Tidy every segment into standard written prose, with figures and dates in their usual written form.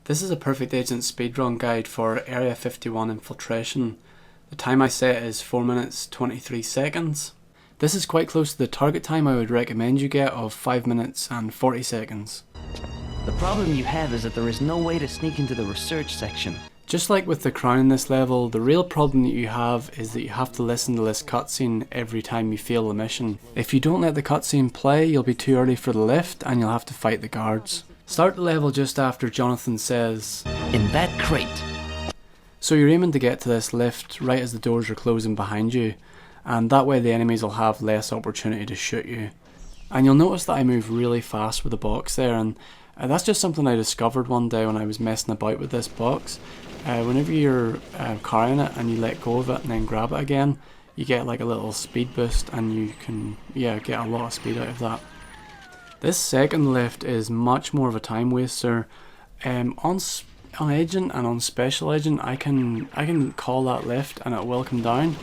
This is a Perfect Agent speedrun guide for Area 51 Infiltration. The time I set is 4 minutes 23 seconds. This is quite close to the target time I would recommend you get of 5 minutes and 40 seconds. The problem you have is that there is no way to sneak into the research section. Just like with the crown in this level, the real problem that you have is that you have to listen to this cutscene every time you fail the mission. If you don't let the cutscene play, you'll be too early for the lift and you'll have to fight the guards. Start the level just after Jonathan says, "In that crate." So you're aiming to get to this lift right as the doors are closing behind you, and that way the enemies will have less opportunity to shoot you. And you'll notice that I move really fast with the box there, and that's just something I discovered one day when I was messing about with this box. Whenever you're carrying it and you let go of it and then grab it again, you get like a little speed boost and you can get a lot of speed out of that. This second lift is much more of a time waster. On Agent and on Special Agent I can call that lift and it will come down,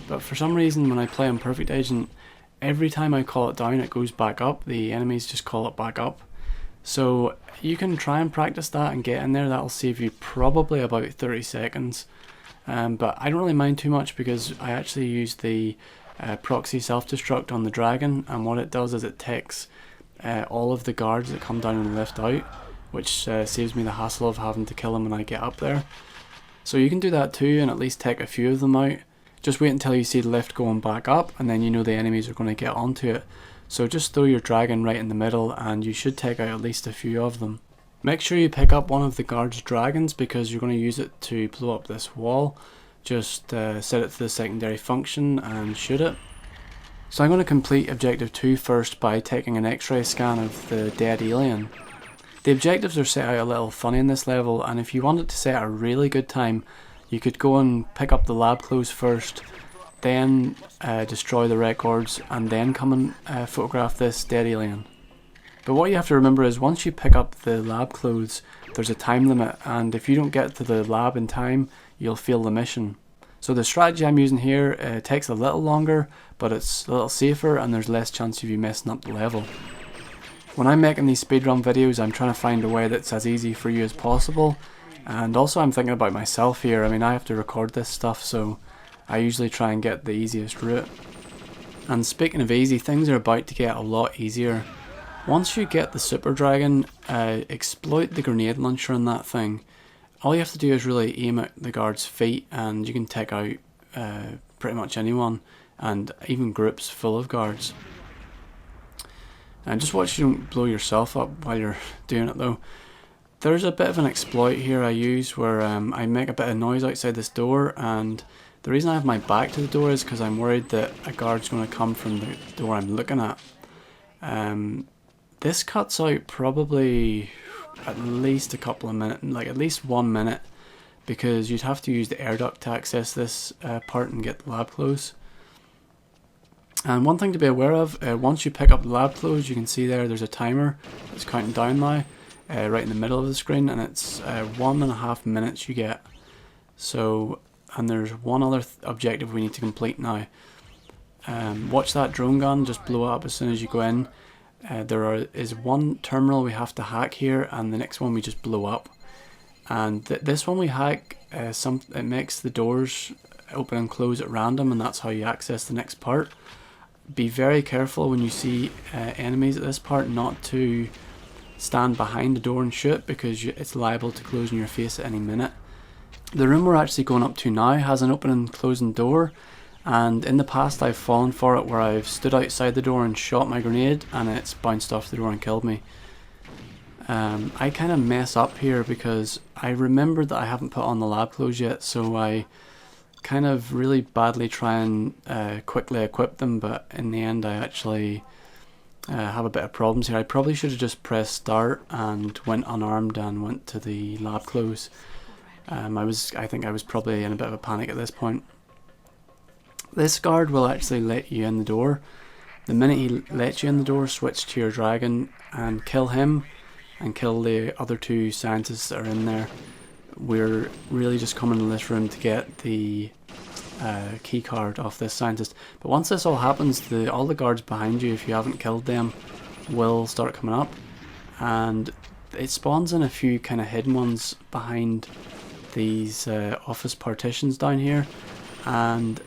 but for some reason when I play on Perfect Agent, every time I call it down it goes back up. The enemies just call it back up. So you can try and practice that and get in there. That'll save you probably about 30 seconds. But I don't really mind too much because I actually use the proxy self-destruct on the dragon, and what it does is it takes all of the guards that come down and lift out, which saves me the hassle of having to kill them when I get up there. So you can do that too and at least take a few of them out. Just wait until you see the lift going back up and then you know the enemies are going to get onto it. So just throw your dragon right in the middle and you should take out at least a few of them. Make sure you pick up one of the guards' dragons because you're going to use it to blow up this wall. Just set it to the secondary function and shoot it. So I'm going to complete objective 2 first by taking an x-ray scan of the dead alien. The objectives are set out a little funny in this level, and if you wanted to set a really good time you could go and pick up the lab clothes first, then destroy the records and then come and photograph this dead alien. But what you have to remember is once you pick up the lab clothes there's a time limit, and if you don't get to the lab in time you'll fail the mission. So the strategy I'm using here takes a little longer, but it's a little safer and there's less chance of you messing up the level. When I'm making these speedrun videos I'm trying to find a way that's as easy for you as possible, and also I'm thinking about myself here. I mean, I have to record this stuff, so I usually try and get the easiest route. And speaking of easy, things are about to get a lot easier. Once you get the super dragon, exploit the grenade launcher on that thing. All you have to do is really aim at the guard's feet and you can take out pretty much anyone, and even groups full of guards. And just watch you don't blow yourself up while you're doing it though. There's a bit of an exploit here I use where I make a bit of noise outside this door, and the reason I have my back to the door is because I'm worried that a guard's going to come from the door I'm looking at. This cuts out probably at least a couple of minutes, like at least 1 minute, because you'd have to use the air duct to access this part and get the lab clothes. And one thing to be aware of, once you pick up the lab clothes, you can see there's a timer that's counting down now, right in the middle of the screen, and it's 1.5 minutes you get. So, and there's one other objective we need to complete now. Watch that drone gun just blow up as soon as you go in. There is one terminal we have to hack here, and the next one we just blow up. And this one we hack, it makes the doors open and close at random, and that's how you access the next part. Be very careful when you see enemies at this part not to stand behind the door and shoot, because it's liable to close in your face at any minute. The room we're actually going up to now has an open and closing door, and in the past I've fallen for it where I've stood outside the door and shot my grenade and it's bounced off the door and killed me. I kind of mess up here because I remembered that I haven't put on the lab clothes yet, so I kind of really badly try and quickly equip them, but in the end I actually have a bit of problems here. I probably should have just pressed start and went unarmed and went to the lab clothes. I think I was probably in a bit of a panic at this point. This guard will actually let you in the door. The minute he lets you in the door, switch to your dragon and kill him and kill the other 2 scientists that are in there. We're really just coming to this room to get the key card off this scientist. But once this all happens, all the guards behind you, if you haven't killed them, will start coming up. And it spawns in a few kind of hidden ones behind these office partitions down here, and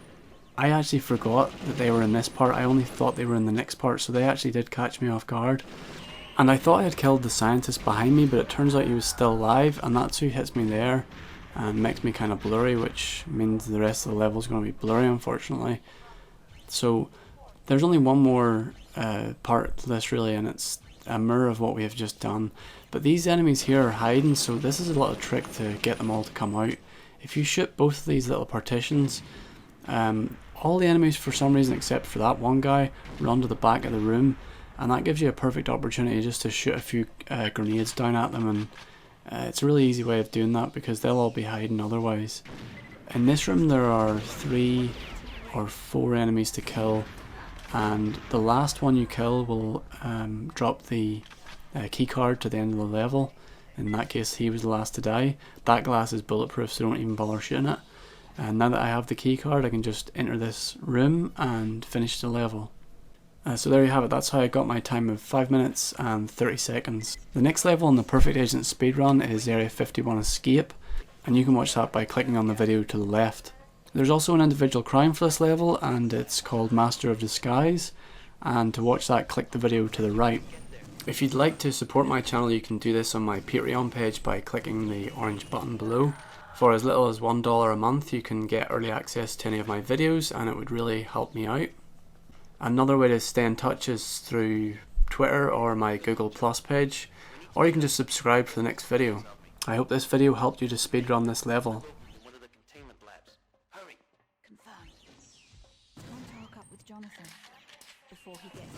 I actually forgot that they were in this part. I only thought they were in the next part, so they actually did catch me off guard. And I thought I had killed the scientist behind me, but it turns out he was still alive, and that's who hits me there and makes me kind of blurry, which means the rest of the level is going to be blurry, unfortunately. So there's only one more part to this really, and it's a mirror of what we have just done. But these enemies here are hiding, so this is a little trick to get them all to come out. If you shoot both of these little partitions, all the enemies for some reason except for that one guy run to the back of the room, and that gives you a perfect opportunity just to shoot a few grenades down at them, and it's a really easy way of doing that because they'll all be hiding otherwise. In this room there are 3 or 4 enemies to kill, and the last one you kill will drop the key card to the end of the level. In that case he was the last to die. That glass is bulletproof, so don't even bother shooting it. And now that I have the key card, I can just enter this room and finish the level. So there you have it. That's how I got my time of 5 minutes and 30 seconds. The next level in the Perfect Agent speedrun is Area 51 Escape, and you can watch that by clicking on the video to the left. There's also an individual crime for this level, and it's called Master of Disguise, and to watch that, click the video to the right. If you'd like to support my channel, you can do this on my Patreon page by clicking the orange button below. For as little as $1 a month you can get early access to any of my videos, and it would really help me out. Another way to stay in touch is through Twitter or my Google Plus page, or you can just subscribe for the next video. I hope this video helped you to speedrun this level. Confirmed. Want to hook up with Jonathan before he gets